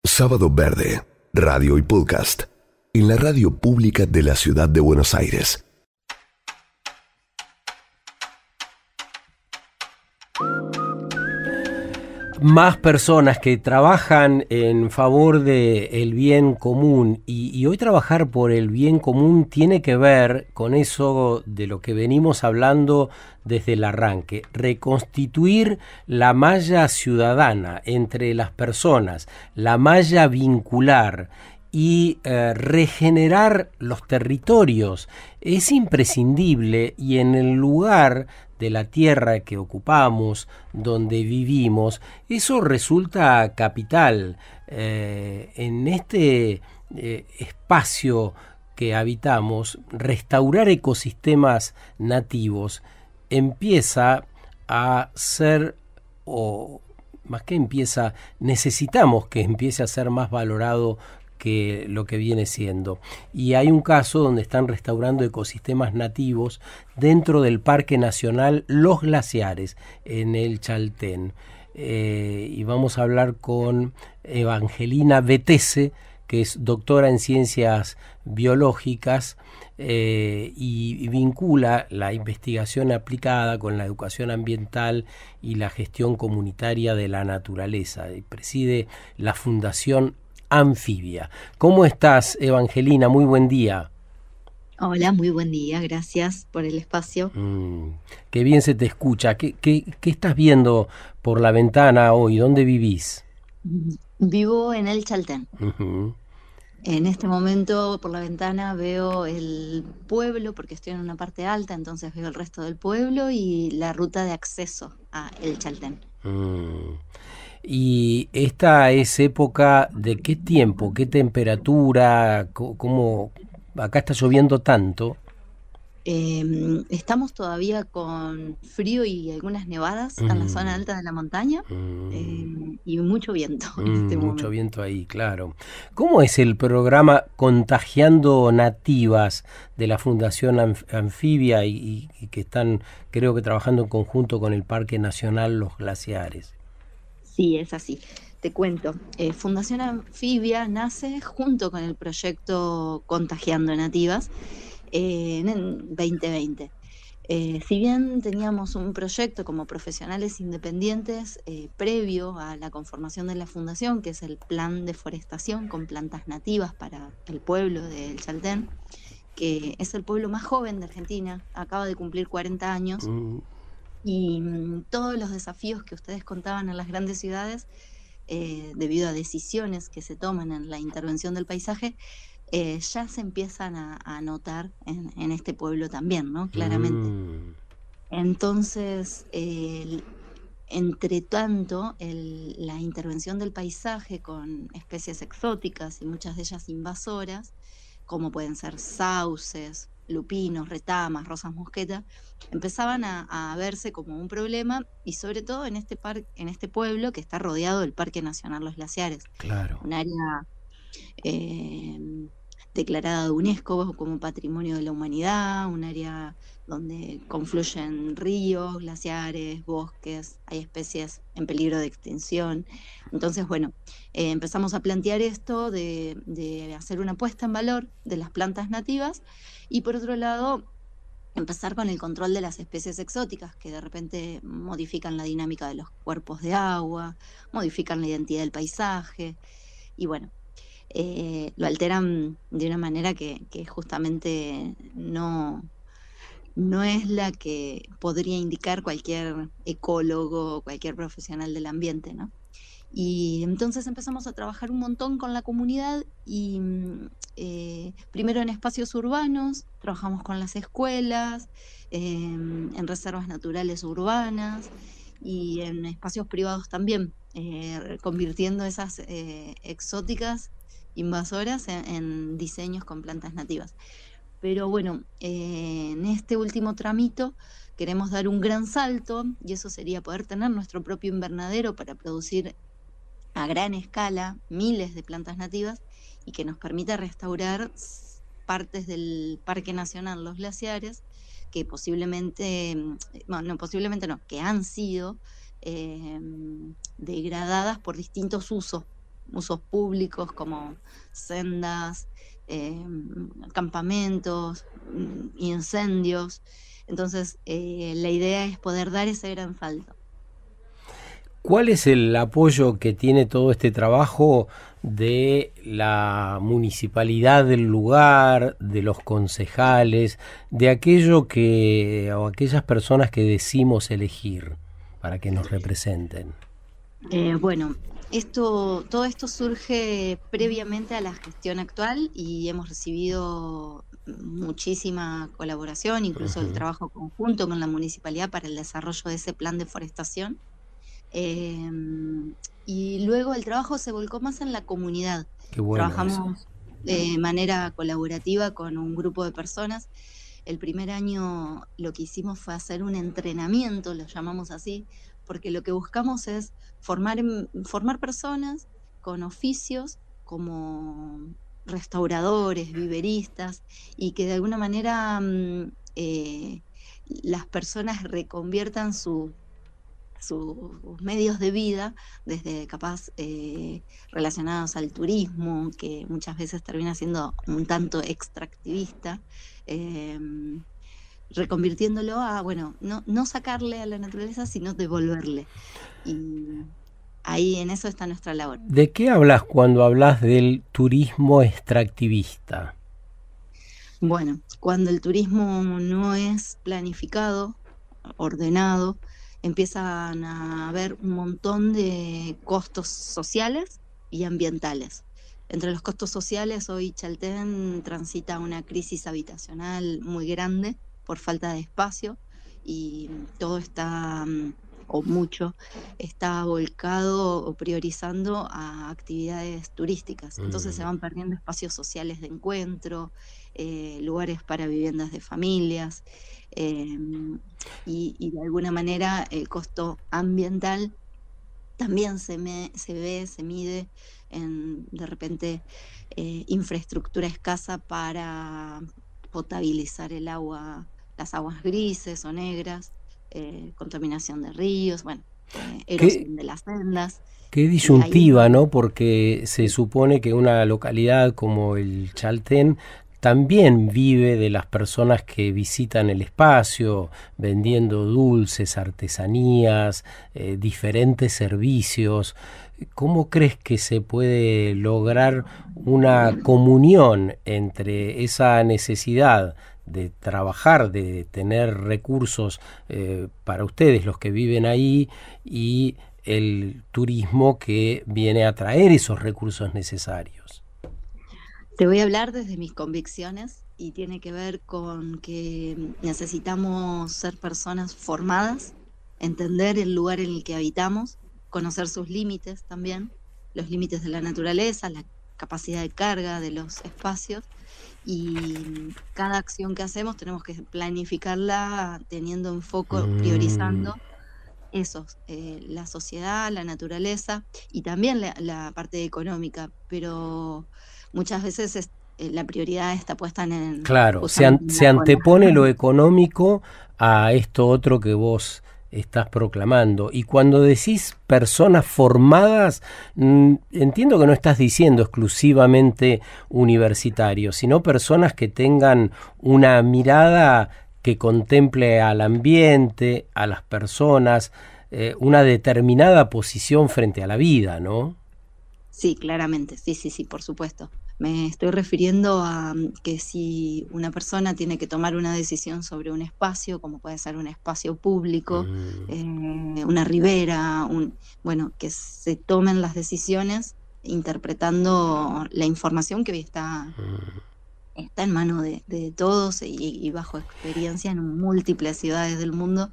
Sábado Verde, radio y podcast, en la radio pública de la Ciudad de Buenos Aires. Más personas que trabajan en favor del bien común y hoy trabajar por el bien común tiene que ver con eso de lo que venimos hablando desde el arranque, reconstituir la malla ciudadana entre las personas, la malla vincular y regenerar los territorios. Es imprescindible y en el lugar de la tierra que ocupamos, donde vivimos, eso resulta capital. En este espacio que habitamos, restaurar ecosistemas nativos empieza a ser, o más que empieza, necesitamos que empiece a ser más valorado que lo que viene siendo. Y hay un caso donde están restaurando ecosistemas nativos dentro del Parque Nacional Los Glaciares, en el Chaltén. Y vamos a hablar con Evangelina Vettese, que es doctora en ciencias biológicas y vincula la investigación aplicada con la educación ambiental y la gestión comunitaria de la naturaleza. Y preside la Fundación Anfibia. ¿Cómo estás, Evangelina? Muy buen día. Hola, muy buen día, gracias por el espacio. Qué bien se te escucha. ¿Qué estás viendo por la ventana hoy? ¿Dónde vivís? Vivo en el Chaltén. Uh-huh. En este momento por la ventana veo el pueblo, porque estoy en una parte alta, entonces veo el resto del pueblo y la ruta de acceso a el Chaltén. ¿Y esta es época de qué tiempo, qué temperatura? ¿Cómo acá está lloviendo tanto? Estamos todavía con frío y algunas nevadas en la zona alta de la montaña y mucho viento en este momento. Mucho viento ahí, claro. ¿Cómo es el programa Contagiando Nativas de la Fundación Anfibia y que están, creo que trabajando en conjunto con el Parque Nacional Los Glaciares? Sí, es así. Te cuento. Fundación Anfibia nace junto con el proyecto Contagiando Nativas en el 2020. Si bien teníamos un proyecto como profesionales independientes previo a la conformación de la fundación, que es el plan de forestación con plantas nativas para el pueblo del Chaltén, que es el pueblo más joven de Argentina, acaba de cumplir 40 años, y todos los desafíos que ustedes contaban en las grandes ciudades, debido a decisiones que se toman en la intervención del paisaje, ya se empiezan a notar en este pueblo también, ¿no? Claramente. Entonces, entre tanto, la intervención del paisaje con especies exóticas y muchas de ellas invasoras, como pueden ser sauces, lupinos, retamas, rosas mosqueta, empezaban a verse como un problema, y sobre todo en este pueblo que está rodeado del Parque Nacional Los Glaciares. Claro. Un área declarada de UNESCO como Patrimonio de la Humanidad, un área donde confluyen ríos, glaciares, bosques, hay especies en peligro de extinción. Entonces, bueno, empezamos a plantear esto de hacer una puesta en valor de las plantas nativas y, por otro lado, empezar con el control de las especies exóticas que de repente modifican la dinámica de los cuerpos de agua, modifican la identidad del paisaje y, bueno, lo alteran de una manera que justamente no es la que podría indicar cualquier ecólogo o cualquier profesional del ambiente, ¿no? Y entonces empezamos a trabajar un montón con la comunidad y primero en espacios urbanos, trabajamos con las escuelas, en reservas naturales urbanas y en espacios privados también, convirtiendo esas exóticas invasoras en diseños con plantas nativas. Pero bueno, en este último tramito queremos dar un gran salto, y eso sería poder tener nuestro propio invernadero para producir a gran escala miles de plantas nativas y que nos permita restaurar partes del Parque Nacional Los Glaciares que que han sido degradadas por distintos usos usos públicos como sendas, campamentos, incendios. Entonces, la idea es poder dar ese gran salto. ¿Cuál es el apoyo que tiene todo este trabajo de la municipalidad del lugar, de los concejales, de aquello que, o aquellas personas que decimos elegir para que nos representen? Bueno, todo esto surge previamente a la gestión actual y hemos recibido muchísima colaboración, incluso el trabajo conjunto con la municipalidad para el desarrollo de ese plan de forestación. Y luego el trabajo se volcó más en la comunidad. Qué bueno Trabajamos eso. de manera colaborativa con un grupo de personas. El primer año lo que hicimos fue hacer un entrenamiento, lo llamamos así, porque lo que buscamos es formar personas con oficios como restauradores, viveristas, y que de alguna manera las personas reconviertan sus medios de vida, desde capaz relacionados al turismo, que muchas veces termina siendo un tanto extractivista, reconvirtiéndolo a, bueno, no sacarle a la naturaleza, sino devolverle. Y ahí en eso está nuestra labor. ¿De qué hablas cuando hablas del turismo extractivista? Bueno, cuando el turismo no es planificado, ordenado, empiezan a haber un montón de costos sociales y ambientales. Entre los costos sociales, hoy Chaltén transita una crisis habitacional muy grande por falta de espacio y todo está, o mucho, está volcado o priorizando a actividades turísticas. Entonces se van perdiendo espacios sociales de encuentro, lugares para viviendas de familias, y de alguna manera el costo ambiental también se mide en, de repente, infraestructura escasa para potabilizar el agua, las aguas grises o negras, contaminación de ríos, bueno, erosión de las sendas. Qué disyuntiva, ¿no? Porque se supone que una localidad como el Chaltén también vive de las personas que visitan el espacio, vendiendo dulces, artesanías, diferentes servicios. ¿Cómo crees que se puede lograr una comunión entre esa necesidad de trabajar, de tener recursos para ustedes, los que viven ahí, y el turismo que viene a traer esos recursos necesarios? Te voy a hablar desde mis convicciones y tiene que ver con que necesitamos ser personas formadas, entender el lugar en el que habitamos, conocer sus límites también, los límites de la naturaleza, la capacidad de carga de los espacios, y cada acción que hacemos tenemos que planificarla teniendo en foco, priorizando esos, la sociedad, la naturaleza y también la parte económica, pero muchas veces la prioridad está puesta en... Claro, se antepone lo económico a esto otro que vos estás proclamando. Y cuando decís personas formadas, entiendo que no estás diciendo exclusivamente universitarios, sino personas que tengan una mirada que contemple al ambiente, a las personas, una determinada posición frente a la vida, ¿no? Sí, claramente, sí, por supuesto. Me estoy refiriendo a que si una persona tiene que tomar una decisión sobre un espacio, como puede ser un espacio público, una ribera, bueno, que se tomen las decisiones interpretando la información que hoy está en manos de todos y bajo experiencia en múltiples ciudades del mundo.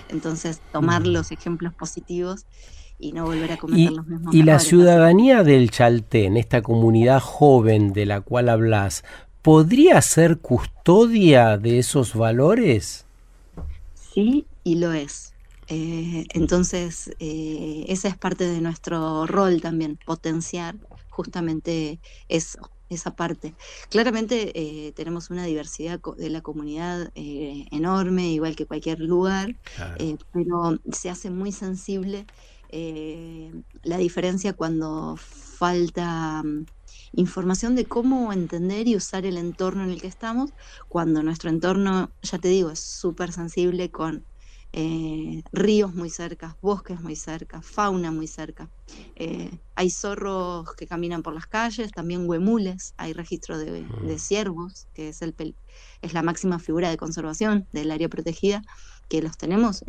Entonces, tomar los ejemplos positivos y no volver a cometer los mismos errores. ¿Y la ciudadanía del Chaltén, esta comunidad joven de la cual hablas, podría ser custodia de esos valores? Sí, y lo es. Entonces, esa es parte de nuestro rol también, potenciar justamente eso, esa parte. Claramente tenemos una diversidad de la comunidad enorme, igual que cualquier lugar, Claro. pero se hace muy sensible la diferencia cuando falta información de cómo entender y usar el entorno en el que estamos, cuando nuestro entorno, ya te digo, es súper sensible con ríos muy cerca, bosques muy cerca, fauna muy cerca. Hay zorros que caminan por las calles, también huemules, hay registro de ciervos, que es la máxima figura de conservación del área protegida, que los tenemos,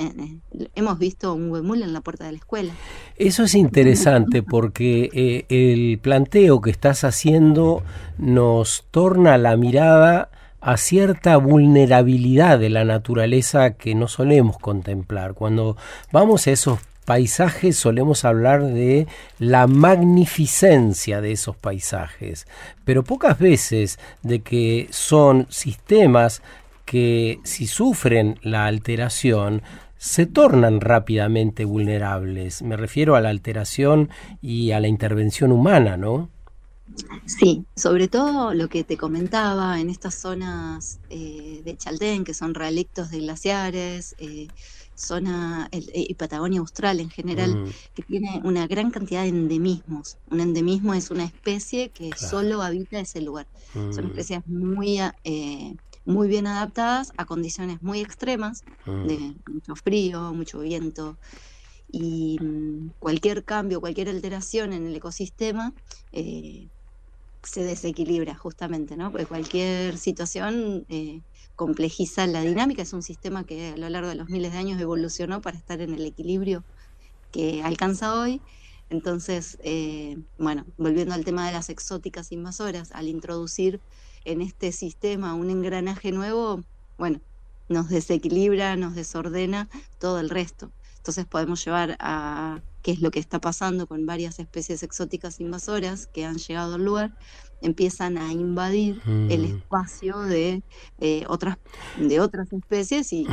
hemos visto un huemul en la puerta de la escuela. Eso es interesante porque el planteo que estás haciendo nos torna la mirada a cierta vulnerabilidad de la naturaleza que no solemos contemplar. Cuando vamos a esos paisajes solemos hablar de la magnificencia de esos paisajes, pero pocas veces de que son sistemas que si sufren la alteración se tornan rápidamente vulnerables. Me refiero a la alteración y a la intervención humana, ¿no? Sí, sobre todo lo que te comentaba en estas zonas de Chaltén, que son relictos de glaciares, y Patagonia Austral en general, que tiene una gran cantidad de endemismos. Un endemismo es una especie que solo habita ese lugar. Son especies muy bien adaptadas a condiciones muy extremas, de mucho frío, mucho viento, y cualquier cambio, cualquier alteración en el ecosistema se desequilibra justamente, ¿no? Porque cualquier situación complejiza la dinámica. Es un sistema que a lo largo de los miles de años evolucionó para estar en el equilibrio que alcanza hoy. Entonces, bueno, volviendo al tema de las exóticas invasoras, al introducir en este sistema un engranaje nuevo, bueno, nos desequilibra, nos desordena todo el resto. Entonces podemos llevar a qué es lo que está pasando con varias especies exóticas invasoras que han llegado al lugar, empiezan a invadir el espacio de otras especies y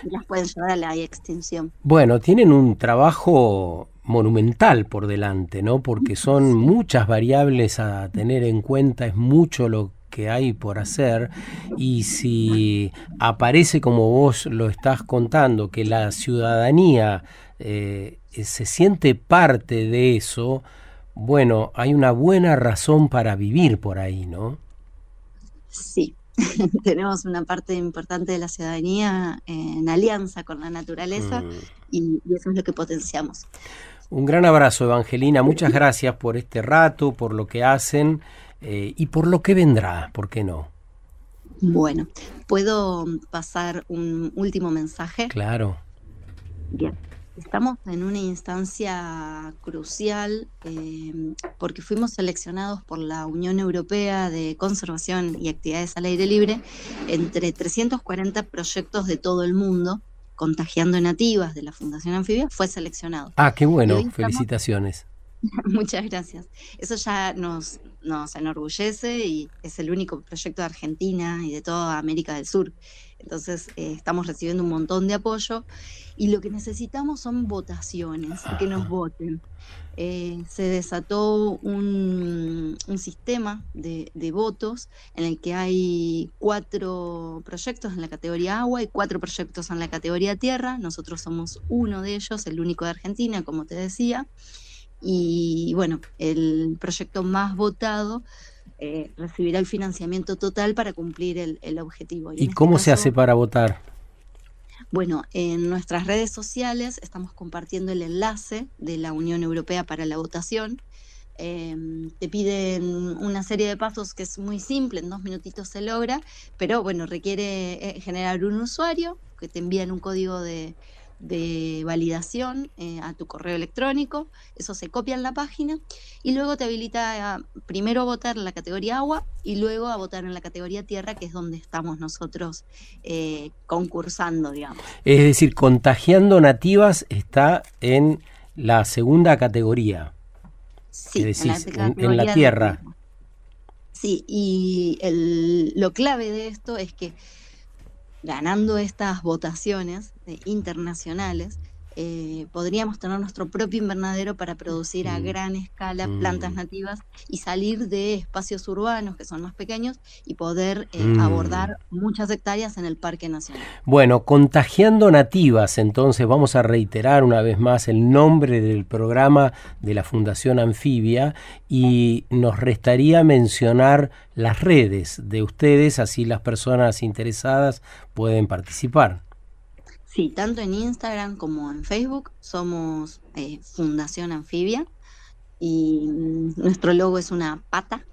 las pueden llevar a la extinción. Bueno, tienen un trabajo monumental por delante, ¿no? Porque son muchas variables a tener en cuenta, es mucho lo que hay por hacer, y si aparece, como vos lo estás contando, que la ciudadanía se siente parte de eso, bueno, hay una buena razón para vivir por ahí, ¿no? Sí. Tenemos una parte importante de la ciudadanía en alianza con la naturaleza y eso es lo que potenciamos. Un gran abrazo, Evangelina, muchas gracias por este rato, por lo que hacen y por lo que vendrá, ¿por qué no? Bueno, ¿puedo pasar un último mensaje? Claro. Bien. Estamos en una instancia crucial porque fuimos seleccionados por la Unión Europea de Conservación y Actividades al Aire Libre entre 340 proyectos de todo el mundo. Contagiando Nativas de la Fundación Anfibia fue seleccionado. Ah, qué bueno, felicitaciones. Muchas gracias. Eso ya nos enorgullece y es el único proyecto de Argentina y de toda América del Sur. Entonces estamos recibiendo un montón de apoyo y lo que necesitamos son votaciones, que nos voten. Se desató un sistema de votos en el que hay 4 proyectos en la categoría agua y 4 proyectos en la categoría tierra. Nosotros somos uno de ellos, el único de Argentina, como te decía. Y bueno, el proyecto más votado recibirá el financiamiento total para cumplir el objetivo. ¿Y cómo se hace para votar? Bueno, en nuestras redes sociales estamos compartiendo el enlace de la Unión Europea para la votación. Te piden una serie de pasos que es muy simple, en 2 minutitos se logra, pero bueno, requiere generar un usuario, que te envían un código de validación a tu correo electrónico, eso se copia en la página y luego te habilita primero a votar en la categoría agua y luego a votar en la categoría tierra, que es donde estamos nosotros concursando, digamos. Es decir, Contagiando Nativas está en la segunda categoría. Sí, en la tierra. Sí, y lo clave de esto es que ganando estas votaciones internacionales, podríamos tener nuestro propio invernadero para producir a gran escala plantas nativas y salir de espacios urbanos que son más pequeños y poder abordar muchas hectáreas en el Parque Nacional. Bueno, Contagiando Nativas, entonces vamos a reiterar una vez más el nombre del programa de la Fundación Anfibia, y nos restaría mencionar las redes de ustedes, así las personas interesadas pueden participar. Sí, tanto en Instagram como en Facebook somos Fundación Anfibia, y nuestro logo es una pata,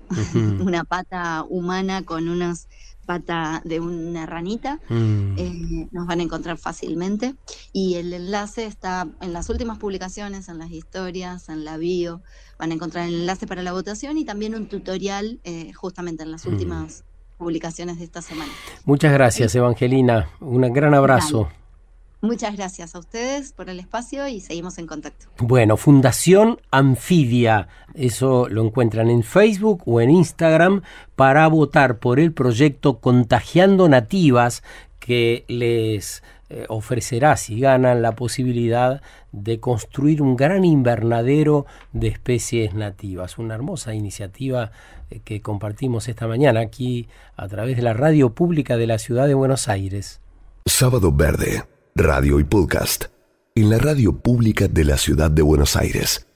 una pata humana con unas patas de una ranita. Nos van a encontrar fácilmente, y el enlace está en las últimas publicaciones, en las historias, en la bio. Van a encontrar el enlace para la votación y también un tutorial justamente en las últimas publicaciones de esta semana. Muchas gracias, Evangelina. Un gran abrazo. Dale. Muchas gracias a ustedes por el espacio y seguimos en contacto. Bueno, Fundación Anfibia, eso lo encuentran en Facebook o en Instagram para votar por el proyecto Contagiando Nativas, que les ofrecerá, si ganan, la posibilidad de construir un gran invernadero de especies nativas. Una hermosa iniciativa que compartimos esta mañana aquí a través de la radio pública de la ciudad de Buenos Aires. Sábado Verde, radio y podcast, en la radio pública de la ciudad de Buenos Aires.